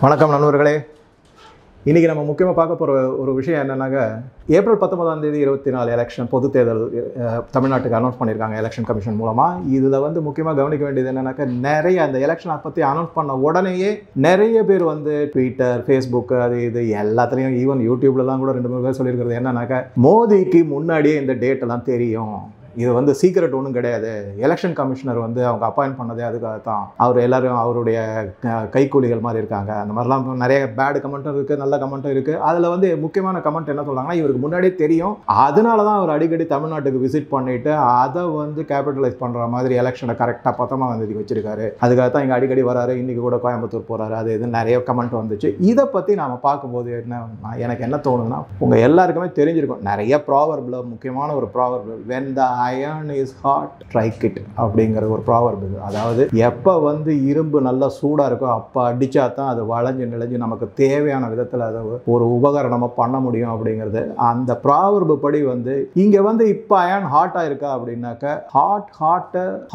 வணக்கம் நண்பர்களே. இன்றைக்கி நம்ம முக்கியமாக பார்க்க போகிற ஒரு விஷயம் என்னென்னாக்க, ஏப்ரல் 19ஆம் தேதி 24 எலெக்ஷன் பொது தேர்தல் தமிழ்நாட்டுக்கு அனௌன்ஸ் பண்ணியிருக்காங்க எலெக்ஷன் கமிஷன் மூலமாக. இதில் முக்கியமாக கவனிக்க வேண்டியது என்னென்னாக்கா, நிறைய அந்த எலெக்ஷனை பற்றி அனௌன்ஸ் பண்ண உடனேயே நிறைய பேர் ட்விட்டர், ஃபேஸ்புக், அது இது எல்லாத்துலேயும், ஈவன் யூடியூப்லலாம் கூட 2-3 பேர் சொல்லியிருக்கிறது என்னன்னாக்கா, மோடிக்கு முன்னாடியே இந்த டேட்டெல்லாம் தெரியும், இது சீக்ரெட் ஒன்றும் கிடையாது, எலெக்ஷன் கமிஷனர் அவங்க அப்பாயிண்ட் பண்ணதே அதுக்காக தான், அவர் எல்லோரும் அவருடைய கைக்கூலிகள் மாதிரி இருக்காங்க, அந்த மாதிரிலாம் நிறைய பேடு கமெண்ட்டும் இருக்குது, நல்ல கமெண்ட்டும் இருக்குது. அதில் முக்கியமான கமெண்ட் என்ன சொல்கிறாங்கன்னா, இவருக்கு முன்னாடியே தெரியும், அதனால தான் அவர் அடிக்கடி தமிழ்நாட்டுக்கு விசிட் பண்ணிவிட்டு அதை கேபிட்டலைஸ் பண்ணுற மாதிரி எலெக்ஷனை கரெக்டாக 10ஆம் தேதிக்கு வச்சிருக்காரு, அதுக்காக தான் இங்கே அடிக்கடி வராரு, இன்றைக்கி கூட கோயம்புத்தூர் போகிறாரு, அது இது நிறைய கமெண்ட் வந்துச்சு. இதை பற்றி நாம் பார்க்கும்போது எனக்கு என்ன தோணுதுன்னா, உங்கள் எல்லாருக்குமே தெரிஞ்சிருக்கும், நிறைய ப்ராவர்பில் முக்கியமான ஒரு proverb, when the iron is hot strike it அப்படிங்கிற ஒரு ப்ராவர்பு. அதாவது எப்போ இரும்பு நல்லா சூடாக இருக்கோ அப்போ அடித்தா தான் அது வளைஞ்சு நிலைஞ்சு நமக்கு தேவையான விதத்தில் அதை ஒரு உபகரணமாக பண்ண முடியும் அப்படிங்கிறது. அந்த ப்ராவர்பு படி இங்கே இப்போ அயர்ன் ஹாட்டாக இருக்கா அப்படின்னாக்க,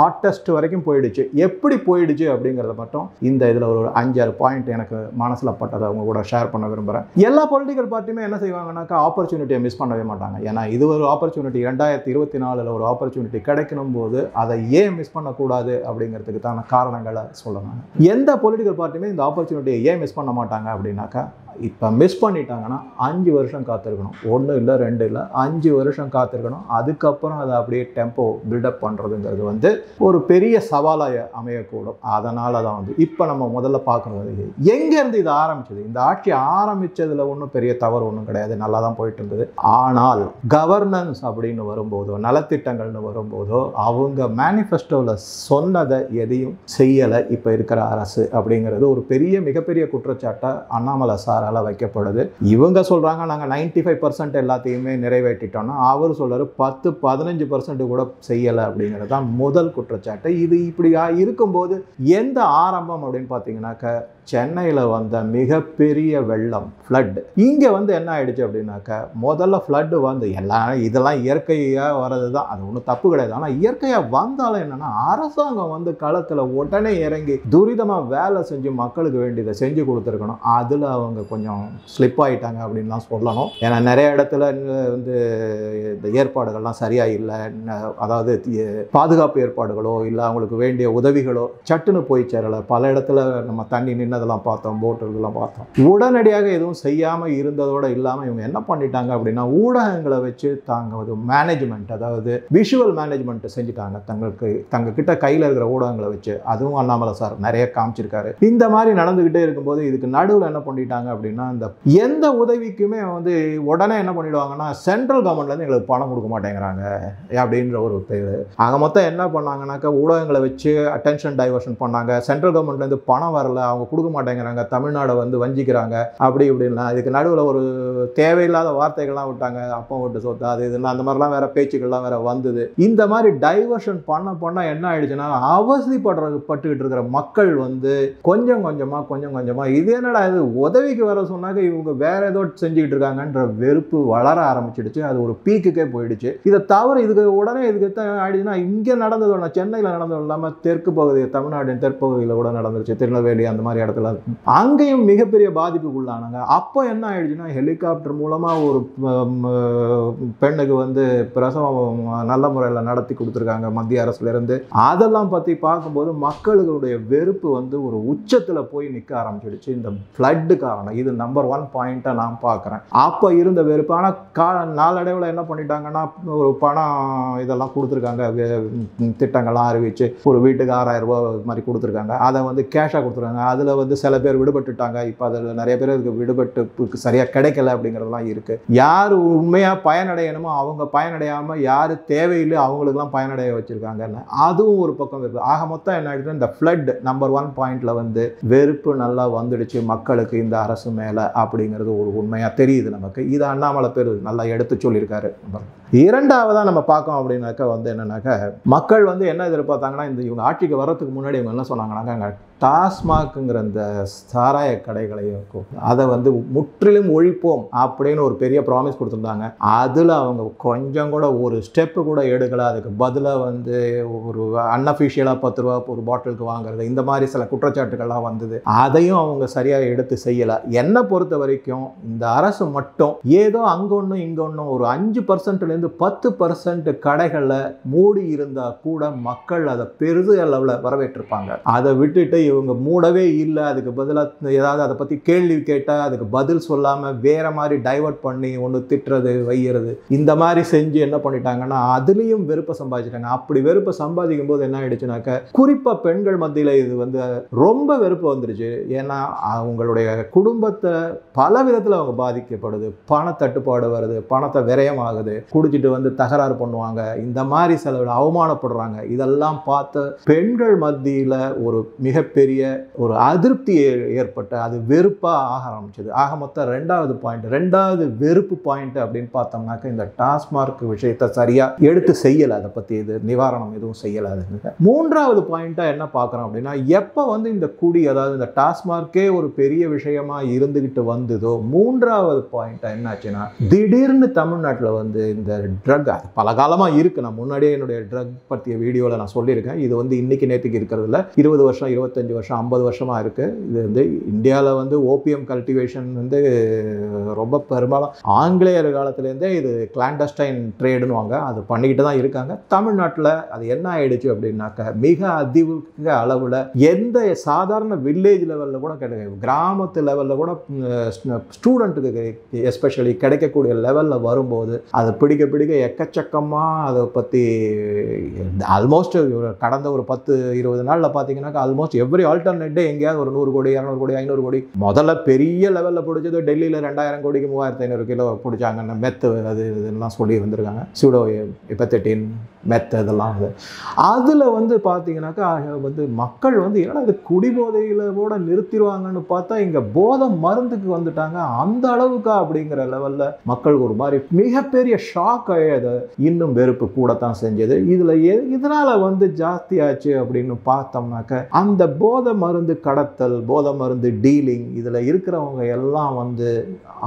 ஹாட்டஸ்ட் வரைக்கும் போயிடுச்சு. எப்படி போயிடுச்சு அப்படிங்கிறத மட்டும் இந்த இதில் ஒரு 5-6 பாயிண்ட் எனக்கு மனசில் பட்டதை அவங்க கூட ஷேர் பண்ண விரும்புகிறேன். எல்லா பொலிட்டிக்கல் பார்ட்டியுமே என்ன செய்வாங்கன்னாக்கா, ஆப்பர்ச்சுனிட்டியை மிஸ் பண்ணவே மாட்டாங்க. ஏன்னா இது ஒரு ஆப்பர்ச்சுனிட்டி, 2024 ஒரு ஆப்பர்ச்சுனிட்டி கிடைக்கணும் போது அதை ஏன் மிஸ் பண்ணக்கூடாது அப்படிங்கிறதுக்கு தான காரணங்களை சொல்லணும். எந்த பொலிட்டிக்கல் பார்ட்டியுமே இந்த ஆப்பர்ச்சுனிட்டியை ஏன் மிஸ் பண்ண மாட்டாங்க அப்படின்னாக்கா, இப்போ மிஸ் பண்ணிட்டாங்கன்னா 5 வருஷம் காத்திருக்கணும், 1 இல்லை 2 இல்லை 5 வருஷம் காத்திருக்கணும். அதுக்கப்புறம் அதை அப்படியே டெம்போ பில்டப் பண்ணுறதுங்கிறது ஒரு பெரிய சவாலாக அமையக்கூடும். அதனால தான் இப்போ நம்ம முதல்ல பார்க்குறது, எங்கேருந்து இது ஆரம்பிச்சது, இந்த ஆட்சி ஆரம்பித்ததில் ஒன்றும் பெரிய தவறு ஒன்றும் கிடையாது, நல்லா தான் போயிட்டு இருந்தது. ஆனால் கவர்னன்ஸ் அப்படின்னு வரும்போதோ, நலத்திட்டங்கள்னு வரும்போதோ, அவங்க மேனிஃபெஸ்டோவில் சொன்னதை எதையும் செய்யலை இப்போ இருக்கிற அரசு அப்படிங்கிறது ஒரு மிகப்பெரிய குற்றச்சாட்டை அண்ணாமலை சார் வைக்கப்படுது. இவங்க சொல்றாங்க நாங்க 95% எல்லாத்தையுமே நிறைவேற்றிட்டோம்னா, அவர் சொல்றாரு 10-15% கூட செய்யல அப்படிங்கிறது தான் முதல் குற்றச்சாட்டு. இது இப்படி இருக்கும்போது எந்த ஆரம்பம் அப்படின்னு பார்த்தீங்கன்னாக்க, சென்னையில் வந்த மிகப்பெரிய வெள்ளம், ஃப்ளட். இங்கே என்ன ஆயிடுச்சு அப்படின்னாக்கா, முதல்ல ஃப்ளட்டு இதெல்லாம் இயற்கையாக வர்றது தான், அது ஒன்றும் தப்பு கிடையாது. ஆனால் இயற்கையாக வந்தாலும் என்னன்னா, அரசாங்கம் களத்தில் உடனே இறங்கி துரிதமாக வேலை செஞ்சு மக்களுக்கு வேண்டியதை செஞ்சு கொடுத்துருக்கணும். அதில் அவங்க கொஞ்சம் ஸ்லிப் ஆகிட்டாங்க அப்படின்னு தான் சொல்லணும். ஏன்னா நிறைய இடத்துல இந்த ஏற்பாடுகள்லாம் சரியாக இல்லை. அதாவது பாதுகாப்பு ஏற்பாடுகளோ இல்லை அவங்களுக்கு வேண்டிய உதவிகளோ சட்டுன்னு போய் சேரலை. பல இடத்துல நம்ம தண்ணி நின்னதெல்லாம் பார்த்தோம், போட்டுலாம் பார்த்தோம். உடனடியாக எதுவும் செய்யாமல் இருந்ததோடு இல்லாமல் இவங்க என்ன பண்ணிட்டாங்க அப்படின்னா, ஊடகங்களை வச்சு தாங்க மேனேஜ்மெண்ட், அதாவது விஷுவல் மேனேஜ்மெண்ட் செஞ்சுட்டாங்க தங்க கிட்ட கையில் இருக்கிற ஊடகங்களை வச்சு. அதுவும் அண்ணாமலை சார் நிறைய காமிச்சிருக்காரு. இந்த மாதிரி நடந்துகிட்டே இருக்கும்போது இதுக்கு நடுவில் என்ன பண்ணிட்டாங்க அப்படின்னா, இந்த எந்த உதவிக்குமே உடனே என்ன பண்ணிடுவாங்கன்னா, சென்ட்ரல் கவர்மெண்ட்லேருந்து எங்களுக்கு பணம் கொடுக்க மாட்டேங்கிறாங்க அப்படின்ற ஒரு பேர். ஆக மொத்தம் என்ன பண்ணாங்கன்னாக்கா, ஊடகங்களை வச்சு அட்டென்ஷன் டைவர்ஷன் பண்ணாங்க. சென்ட்ரல் கவர்மெண்ட்லேருந்து பணம் வரல, அவங்க கொடுக்க மாட்டேங்கிறாங்க, தமிழ்நாடை வஞ்சிக்கிறாங்க அப்படி இப்படின்னா. இதுக்கு நடுவில் ஒரு தேவையில்லாத வார்த்தைகள்லாம் விட்டாங்க, அப்போ விட்டு சொத்து அது இதுலாம், அந்த மாதிரிலாம் வேற பேச்சுக்கள்லாம் வேற வந்தது. இந்த மாதிரி டைவர்ஷன் பண்ண என்ன ஆயிடுச்சுன்னா, அவசியப்பட்டுக்கிட்டு இருக்கிற மக்கள் கொஞ்சம் கொஞ்சமாக இது என்னடா இது உதவிக்கு வர சொன்னாக்க இவங்க வேற ஏதோ செஞ்சுக்கிட்டு இருக்காங்கன்ற வெறுப்பு வளர ஆரம்பிச்சிடுச்சு. அது ஒரு பீக்குக்கே போயிடுச்சு. இதை தவிர இதுக்கு உடனே ஆயிடுச்சுன்னா, இங்கே நடந்ததோட சென்னையில் நடந்தது இல்லாமல் தெற்கு பகுதி, தமிழ்நாட்டின் தெற்பகுதியில் கூட நடந்துருச்சு, திருநெல்வேலி அந்த மாதிரி இடத்துல அங்கேயும் மிகப்பெரிய பாதிப்புக்குள்ளானாங்க. அப்போ என்ன ஆயிடுச்சுன்னா, ஹெலிகாப்டர் மூலமாக ஒரு பெண்ணுக்கு பிரசவம் நல்ல முறையில் நடத்தி கொடுத்துருக்காங்க மத்திய அரசுலேருந்து. அதெல்லாம் பற்றி பார்க்கும்போது மக்களுடைய வெறுப்பு ஒரு உச்சத்தில் போய் நிற்க ஆரம்பிச்சிடுச்சு. இந்த ஃப்ளட்டு காரணம் இது நம்பர் 1 பாயிண்ட்டாக நான் பார்க்குறேன். அப்போ இருந்த வெறுப்பு. ஆனால் நாளடைவில் என்ன பண்ணிட்டாங்கன்னா, ஒரு பணம் இதெல்லாம் கொடுத்துருக்காங்க, திட்டங்கள்லாம் அறிவிச்சு ஒரு வீட்டுக்கு 6000 ரூபா மாதிரி கொடுத்துருக்காங்க. அதை கேஷாக கொடுத்துருக்காங்க. அதில் சில பேர் விடுபட்டுட்டாங்க. இப்போ அதில் நிறைய பேர் இதுக்கு விடுபட்டு சரியாக கிடைக்கல அப்படிங்கிறதுலாம் இருக்குது. யார் உண்மையாக பயனடையணுமோ அவங்க பயனடையாமல், யார் தேவையில்லை அவங்களுக்குலாம் பயனடைய வச்சுருக்காங்கன்னு அதுவும் ஒரு பக்கம் இருக்குது. ஆக மொத்தம் என்ன ஆகிடுச்சுன்னா, இந்த ஃப்ளட் நம்பர் 1 பாயிண்டில் வெறுப்பு நல்லா வந்துடுச்சு மக்களுக்கு இந்த அரசு மேலே அப்படிங்கிறது ஒரு உண்மையாக தெரியுது நமக்கு. இது அண்ணாமலை பேர் நல்லா எடுத்து சொல்லியிருக்காரு. இரண்டாவதாக நம்ம பார்க்கோம் அப்படின்னாக்கா வந்து என்னன்னாக்கா மக்கள் வந்து என்ன எதிர்பார்த்தாங்கன்னா இந்த இவங்க ஆட்சிக்கு வர்றதுக்கு முன்னாடி இவங்க என்ன சொன்னாங்கன்னாக்கா டாஸ்மாக்ங்கிற அந்த சாராய கடைகளையும் அதை வந்து முற்றிலும் ஒழிப்போம் அப்படின்னு ஒரு பெரிய ப்ராமிஸ் கொடுத்துருந்தாங்க. அதில் அவங்க கொஞ்சம் கூட ஒரு ஸ்டெப்பு கூட எடுக்கலை. அதுக்கு பதிலாக வந்து ஒரு அன்அஃபிஷியலாக 10 ரூபா ஒரு பாட்டிலுக்கு வாங்குறது, இந்த மாதிரி சில குற்றச்சாட்டுகள்லாம் வந்தது. அதையும் அவங்க சரியாக எடுத்து செய்யலை. என்னை பொறுத்த வரைக்கும் இந்த அரசு மட்டும் ஏதோ அங்கொன்னும் இங்கொன்னும் ஒரு 5%லேருந்து 10% கடைகளில் மூடி இருந்தால் கூட மக்கள் அதை பெரிது அளவில் வரவேற்றிருப்பாங்க. அதை விட்டுட்டு இவங்க மூடவே இல்லை, அதுக்கு பதிலாக ஏதாவது அதை பற்றி கேள்வி கேட்டால் அதுக்கு பதில் சொல்லாமல் வேற மாதிரி டைவர்ட் பண்ணி ஒன்று திட்டுறது வைகிறது இந்த மாதிரி செஞ்சு என்ன பண்ணிட்டாங்கன்னா அதுலேயும் வெறுப்பை சம்பாதிச்சிட்டாங்க. அப்படி வெறுப்பை சம்பாதிக்கும் போது என்ன ஆயிடுச்சுனாக்க குறிப்பாக பெண்கள் மத்தியில் இது வந்து ரொம்ப வெறுப்பு வந்துருச்சு. ஏன்னா அவங்களுடைய குடும்பத்தை பல விதத்தில் அவங்க பாதிக்கப்படுது. பணத்தட்டுப்பாடு வருது, பணத்தை விரயம் ஆகுது, குடிச்சிட்டு வந்து தகராறு பண்ணுவாங்க, இந்த மாதிரி செலவில் அவமானப்படுறாங்க. இதெல்லாம் பார்த்து பெண்கள் மத்தியில் ஒரு மிகப்பெரிய ஒரு அதிருப்தி ஏற்பட்டு அது வெறுப்பாக ஆக ஆரம்பிச்சது. ஆக மொத்தம் ரெண்டாவது வெறுப்பு பாயிண்ட் அப்படின்னு பார்த்தோம்னாக்க இந்த டாஸ்மார்க் விஷயத்தை சரியாக எடுத்து செய்யலை, அதை பற்றி இது நிவாரணம் எதுவும் செய்யலை. மூன்றாவது பாயிண்ட்டாக என்ன பார்க்குறோம் அப்படின்னா எப்போ வந்து இந்த குடி அதாவது இந்த டாஸ்மார்க்கே ஒரு பெரிய விஷயமா இருந்துக்கிட்டு வந்ததோ மூன்றாவது பாயிண்ட்டாக என்னாச்சுன்னா திடீர்னு தமிழ்நாட்டில் வந்து இந்த ட்ரக் அது பல காலமாக இருக்குது. நான் முன்னாடியே என்னுடைய ட்ரக் பற்றிய வீடியோவில் நான் சொல்லியிருக்கேன். இது வந்து இன்னைக்கு நேற்றுக்கு இருக்கிறது இல்லை, 20 வருஷம் 25 வருஷம் 50 வருஷமாக இருக்குது. இது வந்து இந்தியாவில் வந்து ஓபிஎம் கல்டிவேஷன் வந்து ரொம்ப பெரும்பாலும் ஆங்கிலேயர் காலத்துலேருந்தே இது கிளாண்டஸ்டைன் ட்ரேடுன்னு வாங்க அது பண்ணிக்கிட்டு தான் இருக்காங்க. தமிழ்நாட்டில் அது என்ன ஆயிடுச்சு அப்படின்னாக்க மிக அதிக அளவில் எந்த சாதாரண வில்லேஜ் லெவலில் கூட கிடையாது, கிராமத்து லெவலில் கூட ஸ்டூடெண்ட்டுக்கு எஸ்பெஷலி கிடைக்கக்கூடிய லெவலில் வரும்போது அதை பிடிக்க எக்கச்சக்கமாக அதை பற்றி ஆல்மோஸ்ட் கடந்த ஒரு 10-20 நாளில் பார்த்தீங்கன்னாக்கா ஆல்மோஸ்ட் எவ்ரி ஆல்டர்னேட் டே எங்கேயாவது ஒரு 100 கோடி 200 கோடி 500 கோடி முதல்ல பெரிய லெவலில் பிடிச்சது டெல்லியில் 2000 கோடிக்கு 3500 கிலோ பிடிச்சாங்க. மெத்து அது இதெல்லாம் சொல்லி வந்திருக்காங்க, சூடோ எபத்தட்டின் மெத்து இதெல்லாம். அதில் வந்து பார்த்தீங்கன்னாக்கா வந்து மக்கள் வந்து ஏன்னா இது குடிபோதையில் கூட நிறுத்திடுவாங்கன்னு பார்த்தா இங்கே போதை மருந்துக்கு வந்துட்டாங்க. அந்த அளவுக்கா அப்படிங்கிற லெவலில் மக்கள் ஒரு மாதிரி மிகப்பெரிய ஷாக் ஆகியது. இன்னும் வெறுப்பு கூடத்தான் செஞ்சது. இதனால் வந்து ஜாஸ்தியாச்சு அப்படின்னு பார்த்தோம்னாக்க அந்த போதை மருந்து கடத்தல், போதை மருந்து டீலிங் இதில் இருக்கிறவங்க எல்லாம் வந்து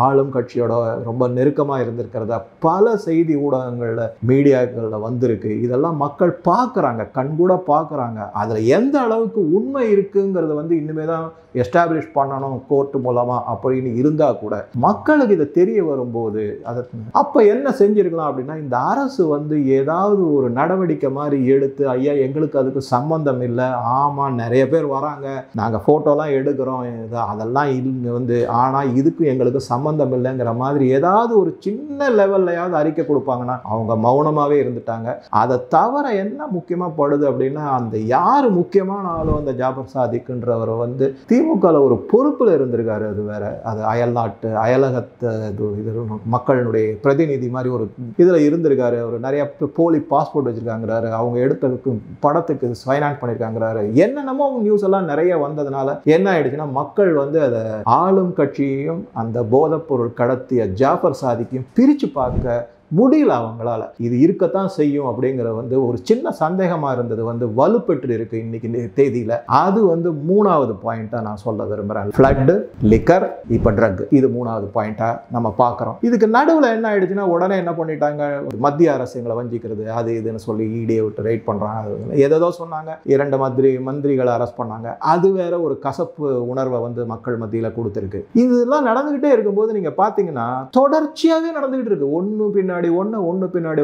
ஆளும் கட்சியோட ரொம்ப நெருக்கமாக இருந்திருக்கிறதா பல செய்தி ஊடகங்களில் மீடியாக்களில் வந்திருக்கு. இதெல்லாம் மக்கள் பார்க்குறாங்க, கண்கூட பார்க்குறாங்க. அதில் எந்த அளவுக்கு உண்மை இருக்குங்கிறத வந்து இனிமே தான் எஸ்டாப்ளிஷ் பண்ணணும் கோர்ட்டு மூலமாக அப்படின்னு இருந்தால் கூட மக்களுக்கு இதை தெரிய வரும்போது அதை அப்போ என்ன செஞ்சுருக்கலாம் அப்படின்னா இந்த அரசு வந்து ஏதாவது ஒரு நடவடிக்கை மாதிரி எடுத்து ஐயா எங்களுக்கு அதுக்கு சம்பந்தம் இல்லை, ஆமாம் நிறைய பேர் வராங்க, நாங்கள் ஃபோட்டோலாம் எடுக்கிறோம், அதெல்லாம் வந்து ஆனால் இதுக்கு எங்களுக்கு சம்பந்தம் இல்லைங்கிற மாதிரி ஏதாவது ஒரு சின்ன லெவல்லையாவது அறிக்கை கொடுப்பாங்கன்னா அவங்க மௌனமாகவே இருந்துட்டாங்க. அதை தவிர என்ன முக்கியமாக படுது அப்படின்னா அந்த யார் முக்கியமான ஆளும் அந்த ஜாபர் சாதிக்குன்றவர் வந்து திமுகவில் ஒரு பொறுப்பில் இருந்திருக்காரு. அது வேற, அது அயல்நாட்டு அயலகத்தை இது மக்களுடைய பிரதிநிதி மாதிரி ஒரு இதில் இருந்திருக்காரு. அவர் நிறைய போலி பாஸ்போர்ட் வச்சிருக்காங்கிறாரு, அவங்க எடுத்ததுக்கு படத்துக்கு ஃபைனான்ஸ் பண்ணியிருக்காங்கிறாரு. என்னென்னமோ நியூஸ் எல்லாம் நிறைய வந்ததுனால என்ன ஆயிடுச்சுன்னா மக்கள் வந்து அதை ஆளும் கட்சியையும் அந்த போதைப்பொருள் கடத்திய ஜாஃபர் சாதிக்கையும் பிரித்து பார்க்க முடியல அவங்களால. இது இருக்கத்தான் செய்யும் அப்படிங்கிற வந்து ஒரு சின்ன சந்தேகமாக இருந்தது வந்து வலுப்பெற்று இருக்கு இன்னைக்கு தேதியில். அது வந்து மூணாவது பாயிண்ட்டாக நான் சொல்ல விரும்புகிறேன். ஃப்ளட்டு, லிக்கர், இப்போ ட்ரக், இது மூணாவது பாயிண்ட்டாக நம்ம பார்க்குறோம். இதுக்கு நடுவில் என்ன ஆயிடுச்சுன்னா உடனே என்ன பண்ணிட்டாங்க, மத்திய அரசுங்களை வஞ்சிக்கிறது அது இதுன்னு சொல்லி இடியை விட்டு ரைட் பண்ணுறாங்க. ஏதோ சொன்னாங்க, 2 மந்திரிகளை அரெஸ்ட் பண்ணாங்க. அது வேற ஒரு கசப்பு உணர்வை வந்து மக்கள் மத்தியில் கொடுத்துருக்கு. இதெல்லாம் நடந்துகிட்டே இருக்கும்போது நீங்கள் பார்த்தீங்கன்னா தொடர்ச்சியாகவே நடந்துகிட்டு இருக்கு. ஒன்று பின்னாடி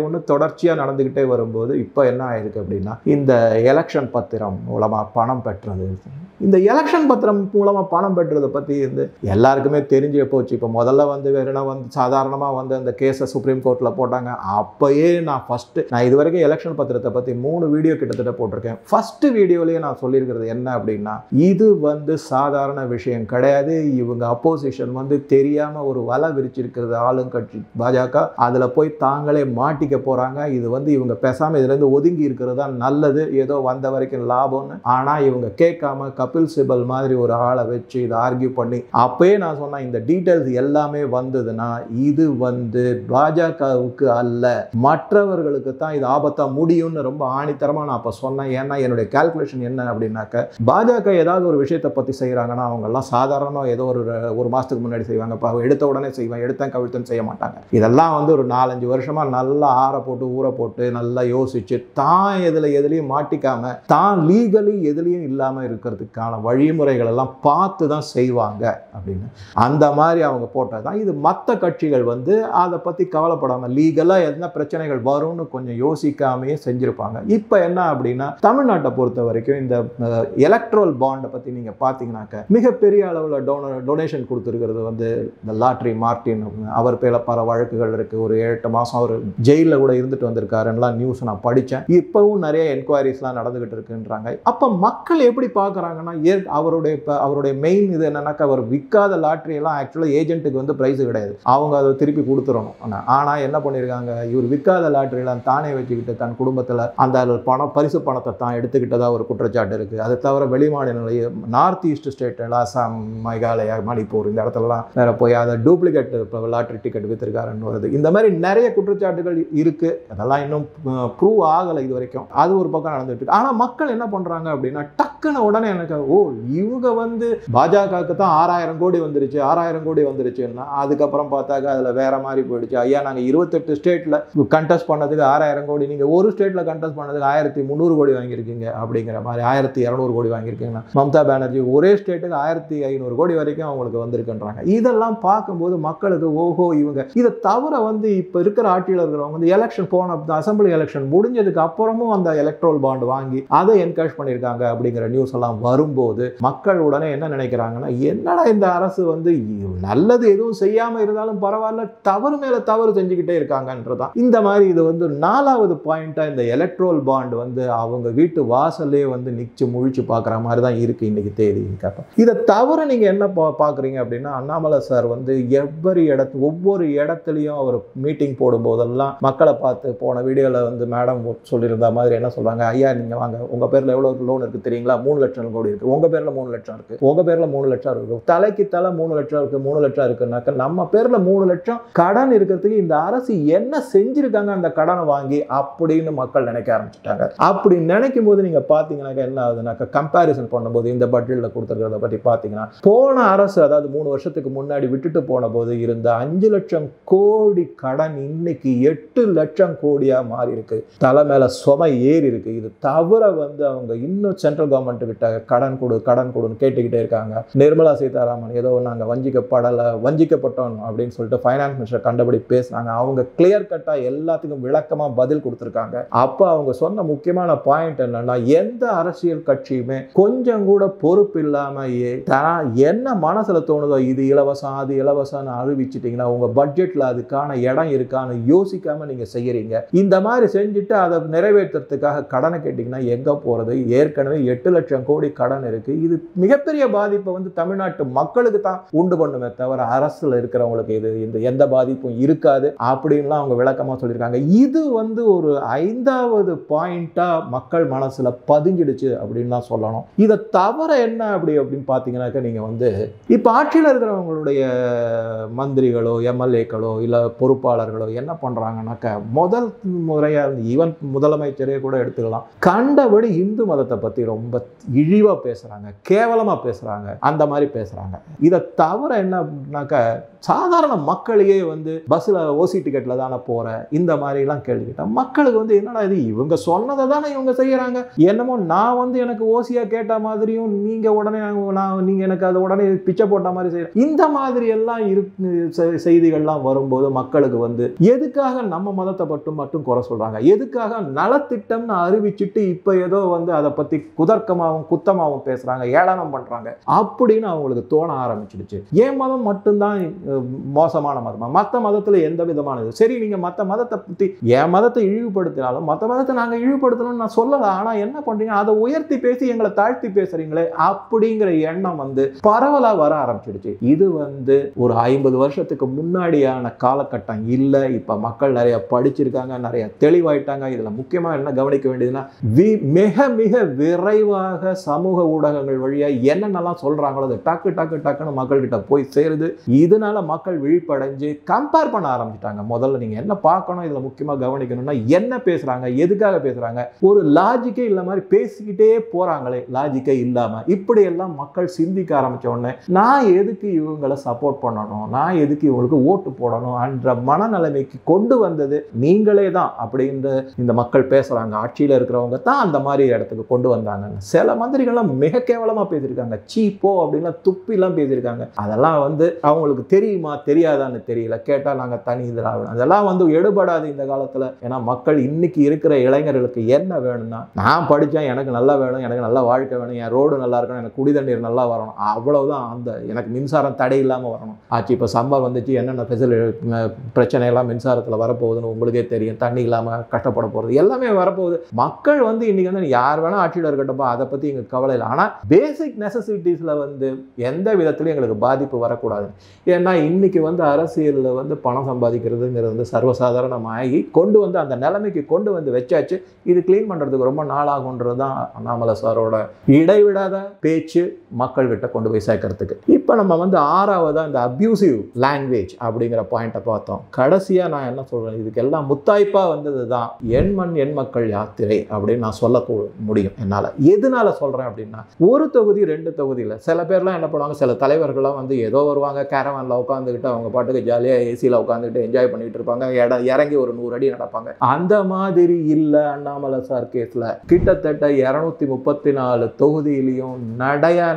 ஒன்று தொடர்ச்சியாக நடந்துக்கிட்டே வரும்போது இப்போ என்ன ஆயிருக்கு அப்படின்னா இந்த எலெக்ஷன் பத்திரம் மூலமாக பணம் பெற்றது, இந்த எலெக்ஷன் பத்திரம் மூலமாக பணம் பெற்றதை பற்றி வந்து எல்லாருக்குமே தெரிஞ்சே போச்சு. இப்போ முதல்ல வந்து வேறுனா வந்து சாதாரணமாக வந்து அந்த கேஸை சுப்ரீம் கோர்ட்டில் போட்டாங்க. அப்போயே நான் இது வரைக்கும் எலெக்ஷன் பத்திரத்தை பற்றி 3 வீடியோ கிட்டத்தட்ட போட்டிருக்கேன். ஃபஸ்ட்டு வீடியோலேயே நான் சொல்லியிருக்கிறது என்ன அப்படின்னா இது வந்து சாதாரண விஷயம் கிடையாது. இவங்க அப்போசிஷன் வந்து தெரியாமல் ஒரு வலை விரிச்சிருக்கிறது ஆளுங்கட்சி பாஜக, அதில் போய் தாங்களே மாட்டிக்க போகிறாங்க. இது வந்து இவங்க பேசாமல் இதுலேருந்து ஒதுங்கி இருக்கிறது தான் நல்லது, ஏதோ வந்த வரைக்கும் லாபம்னு. ஆனால் இவங்க கேட்காம கபில் சிபல் மாதிரி ஒரு ஆளை வச்சு இதை ஆர்கியூ பண்ணி அப்பயே நான் சொன்னேன், இந்த டீட்டெயில்ஸ் எல்லாமே வந்ததுன்னா இது வந்து பாஜகவுக்கு அல்ல, மற்றவர்களுக்கு தான் இது ஆபத்தா முடியும்னு ரொம்ப ஆணித்தரமா நான் அப்ப சொன்னேன். ஏன்னா என்னுடைய கால்குலேஷன் என்ன அப்படின்னாக்க, பாஜக ஏதாவது ஒரு விஷயத்தை பத்தி செய்யறாங்கன்னா அவங்க எல்லாம் சாதாரணமா ஏதோ ஒரு மாசத்துக்கு முன்னாடி செய்வாங்க, எடுத்த உடனே செய்வாங்க, எடுத்தேன் கவிழ்த்தன்னு செய்ய மாட்டாங்க. இதெல்லாம் வந்து ஒரு 4-5 வருஷமா நல்லா ஆற போட்டு ஊற போட்டு நல்லா யோசிச்சு தான் எதுலையும் மாட்டிக்காம தான் லீகலி எதுலையும் இல்லாம இருக்கிறதுக்கான வழிமுறைகள் எல்லாம் பார்த்து தான் செய்வாங்க அப்படின்னு அந்த மாதிரி அவங்க போட்டதுதான். இது மற்ற கட்சிகள் வந்து அதை பத்தி கவலைப்படாம லீகலா என்ன பிரச்சனைகள் வரும்னு கொஞ்சம் யோசிக்காமையே செஞ்சிருப்பாங்க. இப்ப என்ன அப்படின்னா, தமிழ்நாட்டை பொறுத்த வரைக்கும் இந்த எலக்ட்ரல் பாண்டை பத்தி நீங்க பாத்தீங்கன்னாக்க மிகப்பெரிய அளவுல டொனேஷன் கொடுத்துருக்கிறது வந்து இந்த லாட்ரி மார்டின், அவர் பேர பல வழக்குகள் இருக்கு. ஒரு 7-8 மாசம் அவர் ஜெயில கூட இருந்துட்டு வந்திருக்காருலாம் நியூஸ் நான் படித்தேன். இப்பவும் நிறைய என்கொயரிஸ்லாம் நடந்துகிட்டு இருக்குன்றாங்க. அப்ப மக்கள் எப்படி பார்க்குறாங்கன்னா, அவருடைய மெயின் இது என்னன்னாக்கா, அவர் விற்காத லாட்ரி எல்லாம் ஆக்சுவலாக ஏஜென்ட்டுக்கு வந்து பிரைஸ் கிடையாது, அவங்க அதை திருப்பி கொடுத்துடணும். ஆனால் என்ன பண்ணியிருக்காங்க, இவர் விற்காத லாட்ரியெல்லாம் தானே வச்சுக்கிட்டு தன் குடும்பத்தில் அந்த பரிசு பணத்தை தான் எடுத்துக்கிட்டதா ஒரு குற்றச்சாட்டு இருக்கு. அதை தவிர வெளிமாநில north east state, Assam, Meghalaya, Manipur இந்த இடத்துலலாம் வேற போய் அதை டூப்ளிகேட் லாட்ரி டிக்கெட் வித்திருக்காருன்னு வருது. இந்த மாதிரி நிறைய குற்றச்சாட்டுகள் இருக்கு. அதெல்லாம் இன்னும் ப்ரூவ் ஆகலை இது வரைக்கும். அது ஒரு பக்கம் நடந்துட்டு இருக்கு. ஆனால் மக்கள் என்ன பண்றாங்க அப்படின்னா, டக்குன்னு உடனே எனக்கு இவங்க வந்து பாஜகவுக்கு தான் 6000 கோடி வந்துருச்சு, 6000 கோடி வந்துருச்சுன்னா அதுக்கப்புறம் பார்த்தாக்க அதில் வேற மாதிரி போயிடுச்சு. ஐயா, நாங்கள் 28 ஸ்டேட்ல கண்டெஸ்ட் பண்ணதுக்கு 6000 கோடி, நீங்க ஒரு ஸ்டேட்ல கண்டெஸ்ட் பண்ணதுக்கு 1300 கோடி வாங்கியிருக்கீங்க அப்படிங்கிற மாதிரி 1200 கோடி வாங்கியிருக்கீங்கன்னா, மம்தா பானர்ஜி ஒரே ஸ்டேட்டுக்கு 1500 கோடி வரைக்கும் அவங்களுக்கு வந்திருக்குன்றாங்க. இதெல்லாம் பார்க்கும்போது மக்களுக்கு ஓஹோ, இவங்க இதை தவிர வந்து இப்ப இருக்கிற ஆட்சியில் இருக்கிறவங்க வந்து எலெக்ஷன் போன அசம்பிளி எலெக்ஷன் முடிஞ்சதுக்கு அப்புறமும் அந்த எலக்ட்ரல் பாண்ட் வாங்கி அதை என்கரேஜ் பண்ணியிருக்காங்க அப்படிங்கிற நியூஸ் எல்லாம் வரும்போது மக்கள் உடனே என்ன நினைக்கிறாங்கன்னா, என்னடா இந்த அரசு வந்து நல்லது எதுவும் செய்யாம இருந்தாலும் பரவாயில்ல, தவறு மேல தவறு செஞ்சுக்கிட்டே இருக்காங்கன்றதான் இந்த மாதிரி. இது வந்து 4வது பாயிண்டா இந்த எலக்ட்ரல் பாண்ட் வந்து அவங்க வீட்டு வாசல்லே வந்து நிச்சு முழிச்சு பார்க்குற மாதிரி தான் இருக்கு இன்னைக்கு தேதி. இதை தவிர நீங்க என்ன பார்க்குறீங்க அப்படின்னா, அண்ணாமலை சார் வந்து ஒவ்வொரு இடத்துலையும் அவர் மீட்டிங் போடும் போதெல்லாம் மக்களை பார்த்து, போன வீடியோவில் வந்து மேடம் சொல்லியிருந்த மாதிரி என்ன சொல்றாங்க, ஐயா நீங்க வாங்க, உங்க பேர்ல எவ்வளவு லோன் இருக்கு தெரியுங்களா, 3 லட்சம் கோடி இருக்கு, உங்க பேர்ல 3 லட்சம் இருக்கு, உங்க பேர்ல 3 லட்சம் இருக்கு, தலைக்கு தலை 3 லட்சம் இருக்கு, 3 லட்சம் இருக்குன்னாக்க நம்ம பேர்ல 3 லட்சம் கடன் இருக்கிறதுக்கு இந்த அரசு என்ன செஞ்சிருக்காங்க அந்த கடனை வாங்கி அப்படின்னு மக்கள் நினைக்க ஆரம்பிச்சுட்டாங்க. அப்படி நினைக்கும் போது நீங்க பாத்தீங்கன்னாக்க என்ன ஆகுதுனாக்க, கம்பேரிசன் பண்ணும்போது இந்த பட்ஜெட்ல கொடுத்துருக்கிறத பத்தி பாத்தீங்கன்னா, போன அரசு அதாவது 3 வருஷத்துக்கு முன்னாடி விட்டுட்டு போன போது இருந்த 5 லட்சம் கோடி கடன் இன்னைக்கு 8 லட்சம் கோடியா மாறி இருக்கு. தலை மேல சுமை ஏறி இருக்கு. இது தவிர வந்து அவங்க இன்னும் சென்ட்ரல் கவர்மெண்ட் கிட்ட கடன் கொடுன்னு கேட்டுக்கிட்டே இருக்காங்க. நிர்மலா சீதாராமன் ஏதோ நாங்க வஞ்சிக்கப்பட்டோம் அப்படின்னு சொல்லிட்டு ஃபைனான்ஸ் மினிஸ்டர் கண்டபடி பேசுறாங்க. அவங்க கிளியர் கட்டா எல்லாத்துக்கும் விளக்கமா பதில் கொடுத்திருக்காங்க. அப்ப அவங்க சொன்ன முக்கியமான பாயிண்ட் என்னன்னா, எந்த அரசியல் கட்சியுமே கொஞ்சம் கூட பொறுப்பு இல்லாம என்ன மனசுல தோணுதோ இது இலவசம் அது இலவசம் அறிவிச்சிட்டீங்கன்னா உங்க பட்ஜெட்ல அதுக்கான இடம் இருக்கான்னு யோசிக்காம நீங்க செய்யறீங்க. இந்த மாதிரி செஞ்சுட்டு அதை நிறைவேற்றுறதுக்காக கடனை கேட்டீங்கன்னா எங்க போறது? ஏற்கனவே 8 லட்சம் கோடி கடன் இருக்கு. இது மிகப்பெரிய பாதிப்பை வந்து தமிழ்நாட்டு மக்களுக்கு தான் உண்டு பண்ணுமே தவிர அரசுல இருக்கிறவங்களுக்கு இது எந்த பாதிப்பும் இருக்காது அப்படின்லாம் அவங்க விளக்கமா சொல்லியிருக்காங்க. இது வந்து ஒரு 5வது பாயிண்டா மக்கள் மனசுல பதிஞ்சிடுச்சு அப்படின்னு தான் சொல்லணும். இதை தவிர என்ன அப்படின்னு பாத்தீங்கன்னாக்க, நீங்க வந்து இப்ப ஆட்சியில் இருக்கிறவங்களுடைய மந்திரிகளோ எம்எல்ஏக்களோ இல்ல பொறுப்பாளர்களோ என்ன பண்றாங்கன்னாக்க, முதல் முறையா ஈவன் முதலமைச்சரே கூட எடுத்துக்கலாம், கண்டபடி இந்து மதத்தை பத்தி ரொம்ப இழிவா பேசுறாங்க, கேவலமா பேசுறாங்க, அந்த மாதிரி பேசுறாங்க. இதை தவிர என்னன்னாக்க, சாதாரண மக்களையே வந்து பஸ்ல ஓசி டிக்கெட்ல தானே போற இந்த மாதிரி எல்லாம் கேள்வி கேட்டா மக்களுக்கு வந்து என்னடா இது, இவங்க சொன்னதை தானே இவங்க செய்யறாங்க, என்னமோ நான் வந்து எனக்கு ஓசியா கேட்ட மாதிரியும் நீங்க உடனே நீங்க எனக்கு அதை உடனே பிச்சை போட்ட மாதிரி செய்யற இந்த மாதிரி எல்லாம் செய்திகள்லாம் வரும்போது மக்களுக்கு வந்து எதுக்காக நம்ம மதத்தை மட்டும் குறை சொல்றாங்க, எதுக்காக நலத்திட்டம்னு அறிவிச்சுட்டு இப்ப ஏதோ வந்து அதை பத்தி குதர்க்கமாகவும் குத்தமாகவும் பேசுறாங்க, ஏளனம் பண்றாங்க அப்படின்னு அவங்களுக்கு தோண ஆரம்பிச்சிடுச்சு. என் மதம் மட்டும்தான் மோசமான மதமா? மற்ற மதத்தில் எந்த விதமான இது சரி, நீங்கள் மற்ற மதத்தை பற்றி என் மதத்தை இழிவுபடுத்தினாலும் மற்ற மதத்தை நாங்கள் இழிவுபடுத்தணும்னு நான் சொல்லலாம். ஆனால் என்ன பண்ணுறீங்க, அதை உயர்த்தி பேசி எங்களை தாழ்த்தி பேசுறீங்களே அப்படிங்கிற எண்ணம் பரவலாக வர ஆரம்பிச்சிடுச்சு. இது ஒரு 50 வருஷத்துக்கு முன்னாடியான காலகட்டம் இல்லை. இப்போ மக்கள் நிறைய படிச்சிருக்காங்க, நிறைய தெளிவாயிட்டாங்க. இதில் முக்கியமாக என்ன கவனிக்க வேண்டியதுன்னா, மிக மிக விரைவாக சமூக ஊடகங்கள் வழியாக என்னென்னலாம் சொல்கிறாங்களோ அது டக்கு டக்கு டக்குன்னு மக்கள்கிட்ட போய் சேருது. இதனால மக்கள் விழிப்படைஞ்சு கம்பேர் பண்ண ஆரம்பிச்சிட்டாங்க. முதல்ல நீங்கள் என்ன பார்க்கணும், இதில் முக்கியமாக கவனிக்கணும்னா, என்ன பேசுகிறாங்க, எதுக்காக பேசுகிறாங்க, ஒரு லாஜிக்கே இல்லை மாதிரி பேசிக்கிட்டே போகிறாங்களே லாஜிக்கே இல்லாமல். இப்படியெல்லாம் மக்கள் சிந்திக்க ஆரம்பித்த உடனே நான் எதுக்கு இவங்களை சப்போர்ட் பண்ணணும், நான் எதுக்கு இவங்களுக்கு ஓட்டு போடணும் என்ற மனநிலைமைக்கு கொண்டு வந்தது நீங்களே தான் அப்படின்ற இந்த மக்கள் பேசுகிறாங்க. ஆட்சியில் இருக்கிறவங்க தான் அந்த மாதிரி இடத்துக்கு கொண்டு வந்தாங்க. சில மந்திரிகள்லாம் மிக கேவலமாக பேசியிருக்காங்க. சீப்போ அப்படின்லாம் துப்பிலாம் பேசியிருக்காங்க. அதெல்லாம் அவங்களுக்கு தெரியுமா தெரியாதான்னு தெரியல. கேட்டால் நாங்கள் தனி திராவிடம் அதெல்லாம் எடுபடாது இந்த காலத்தில். ஏன்னா மக்கள் இன்னைக்கு இருக்கிற இளைஞர்களுக்கு என்ன வேணும்னா, நான் படித்தேன், எனக்கு நல்லா வேணும், எனக்கு நல்ல வாழ்க்கை வேணும், என் ரோடு நல்லா இருக்கணும், எனக்கு குடி தண்ணீர் நல்லா வரணும், அவ்வளவுதான். எனக்கு மின்சாரம் தடை இல்லாமல் வரணும். ஆச்சு இப்போ சம்மர் வந்துச்சு, என்னென்ன பிரச்சனையெல்லாம் மின்சாரத்தில் வரப்போகுதுன்னு உங்களுக்கே தெரியும். தண்ணி இல்லாமல் கஷ்டப்பட போகிறது எல்லாமே வரப்போகுது. மக்கள் இன்னைக்கு யார் வேணால் ஆட்சியில் இருக்கட்டும், அதை பற்றி எங்களுக்கு கவலை இல்லை. ஆனால் பேசிக் நெசசிட்டிஸில் எந்த விதத்துலையும் எங்களுக்கு பாதிப்பு வரக்கூடாது. ஏன்னா இன்னைக்கு அரசியலில் பணம் சம்பாதிக்கிறதுங்கிறது சர்வசாதாரணமாகி கொண்டு அந்த நிலைமைக்கு கொண்டு வச்சாச்சு. இது கிளீன் பண்ணுறதுக்கு ரொம்ப நாளாகுன்றது தான் அண்ணாமலை சாரோட இடைவிடாத பேச்சு மக்கள்கிட்ட கொண்டு போய் சேர்க்கறதுக்கு. இப்போ நம்ம 6ஆவதாக இந்த அப்யூசிவ் லாங்குவேஜ் அப்படிங்கிற பாயிண்ட்டை பார்த்தோம். கடைசியாக நான் என்ன சொல்கிறேன், இதுக்கு எல்லாம் முத்தாய்ப்பாக வந்தது தான் என் மண் என் மக்கள் யாத்திரை அப்படின்னு நான் சொல்ல முடியும் என்னால். எதனால சொல்கிறேன் அப்படின்னா, ஒரு தொகுதி 2 தொகுதியில் சில பேர்லாம் என்ன பண்ணுவாங்க, சில தலைவர்கள்லாம் ஏதோ வருவாங்க, கேரவானில் உட்காந்துக்கிட்டு அவங்க பாட்டுக்கு ஜாலியாக ஏசியில் உட்காந்துக்கிட்டு என்ஜாய் பண்ணிட்டு இருப்பாங்க, இறங்கி ஒரு 100 அடி நடப்பாங்க. அந்த மாதிரி இல்லை அண்ணாமலை சார் கேஸில். கிட்டத்தட்ட 234 தொகுதியிலையும் நடையா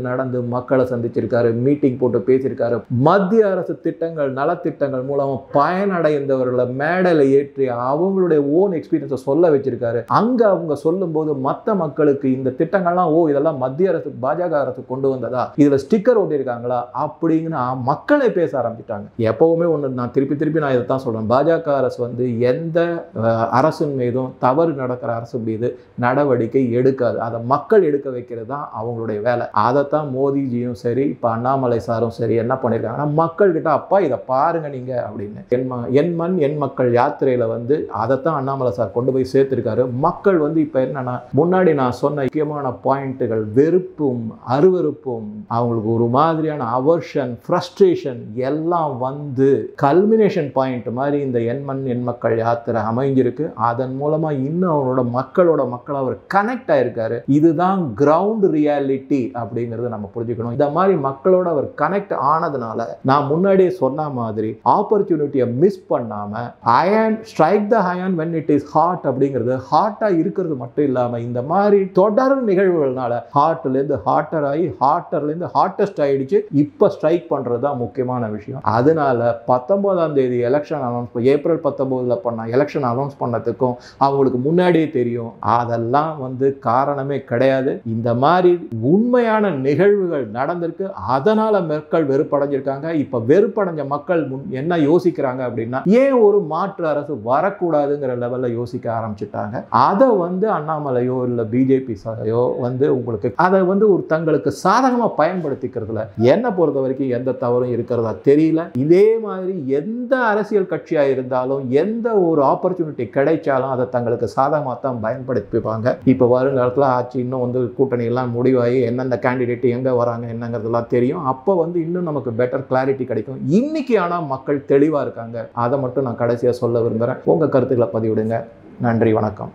நடந்து மக்களை சந்திச்சிருக்காரு, மீட்டிங் போட்டு பேசியிருக்காரு. மத்திய அரசு திட்டங்கள் நலத்திட்டங்கள் மூலமாக பயனடைந்தவர்களை மேடையில் ஏற்றி அவங்களுடைய ஓன் எக்ஸ்பீரியன்ஸை சொல்ல வச்சிருக்காரு. அங்கே அவங்க சொல்லும்போது மற்ற மக்களுக்கு இந்த திட்டங்கள்லாம் இதெல்லாம் மத்திய அரசு பாஜக அரசு கொண்டு வந்ததா, இதில் ஸ்டிக்கர் ஓட்டியிருக்காங்களா அப்படிங்கிற மக்களை பேச ஆரம்பிச்சிட்டாங்க. எப்பவுமே ஒன்று நான் திருப்பி நான் இதை தான் சொல்கிறேன், பாஜக அரசு எந்த அரசின் மீதும் தவறு நடக்கிற அரசு மீது நடவடிக்கை எடுக்காது. அதை மக்கள் எடுக்க வைக்கிறது தான் அவங்களுடைய வேலை. அதைத்தான் மோடிஜியும் சரி இப்போ அண்ணாமலை சாரும் சரி என்ன பண்ணியிருக்காங்கன்னா, மக்கள்கிட்ட அப்பா இதை பாருங்க நீங்க அப்படின்னு என் மண் என் மக்கள் யாத்திரையில் அதைத்தான் அண்ணாமலை சார் கொண்டு போய் சேர்த்திருக்காரு. மக்கள் இப்போ என்னன்னா, முன்னாடி நான் சொன்ன முக்கியமான பாயிண்ட்டுகள் வெறுப்பும் அருவருப்பும் அவங்களுக்கு ஒரு மாதிரியான அவர்ஷன் ஃப்ரஸ்ட்ரேஷன் எல்லாம் கல்மினேஷன் பாயிண்ட் மாதிரி இந்த என் மண் என் மக்கள் யாத்திரை அமைஞ்சிருக்கு. அதன் மூலமா இன்னும் அவங்களோட மக்களோட அவர் கனெக்ட் ஆயிருக்காரு. இதுதான் கிரவுண்ட் ரியாலிட்டி அப்படிங்கிறது நம்ம புரிஞ்சுக்கணும். இந்த மாதிரி மக்களோட அவர் கனெக்ட் ஆனதுனால நான் முன்னாடியே சொன்ன மாதிரி ஆப்பர்ச்சுனிட்டியை மிஸ் பண்ணாம iron strike the iron when it is hot அப்படிங்கிறது ஹாட்டா இருக்கிறது மட்டும் இல்லாம இந்த மாதிரி தொடர் நிகழ்வுகள்னால ஹார்ட்லேருந்து ஹாட்டர் ஆகி ஹாட்டர்லேருந்து ஹாட்டஸ்ட் ஆயிடுச்சு. இப்போ ஸ்ட்ரைக் பண்றது தான் முக்கியமான விஷயம். அதனால 19ஆம் தேதி எலெக்ஷன் அனௌன்ஸ் ஏப்ரல் 19 பண்ண எலெக்ஷன் அனௌன்ஸ் பண்ணதுக்கும் அவங்களுக்கு முன்னாடியே தெரியும். அதெல்லாம் காரணமே கிடையாது. இந்த மாதிரி உண்மையான நிகழ்வுகள் நடந்திருக்கு. அதனால மக்கள் வெறுப்படைஞ்சிருக்காங்க. இப்ப வெறுப்படைஞ்ச மக்கள் என்ன யோசிக்கிறாங்க அப்படின்னா, ஏன் ஒரு மாற்று அரசு வரக்கூடாதுங்கிற லெவல்ல யோசிக்க ஆரம்பிச்சுட்டாங்க. அதை அண்ணாமலையோ இல்ல பிஜேபி சாரையோ உங்களுக்கு அதை ஒரு தங்களுக்கு சாதகமா பயன்படுத்திக்கிறதுல என்ன பொறுத்த வரைக்கும் எந்த தவறும் இருக்கிறதா தெரியல. இதே மாதிரி எந்த அரசியல் கட்சியா இருந்தாலும் எந்த ஒரு ஆப்பர்ச்சுனிட்டி கிடைச்சாலும் அதை தங்களுக்கு சாதகமா தான் பயன்படுத்திப்பாங்க. இப்ப வருங்காலத்தில் ஆட்சி இன்னும் கூட்டணி எல்லாம் முடிவாகி எந்தெந்த கேண்டிடேட் எங்க வராங்க என்னங்கிறதெல்லாம் தெரியும். அப்போ இன்னும் நமக்கு பெட்டர் கிளாரிட்டி கிடைக்கும். இன்னைக்கு ஆனா மக்கள் தெளிவா இருக்காங்க. அதை மட்டும் நான் கடைசியா சொல்ல விரும்புறேன். உங்க கருத்துக்களை பதிவிடுங்க. நன்றி, வணக்கம்.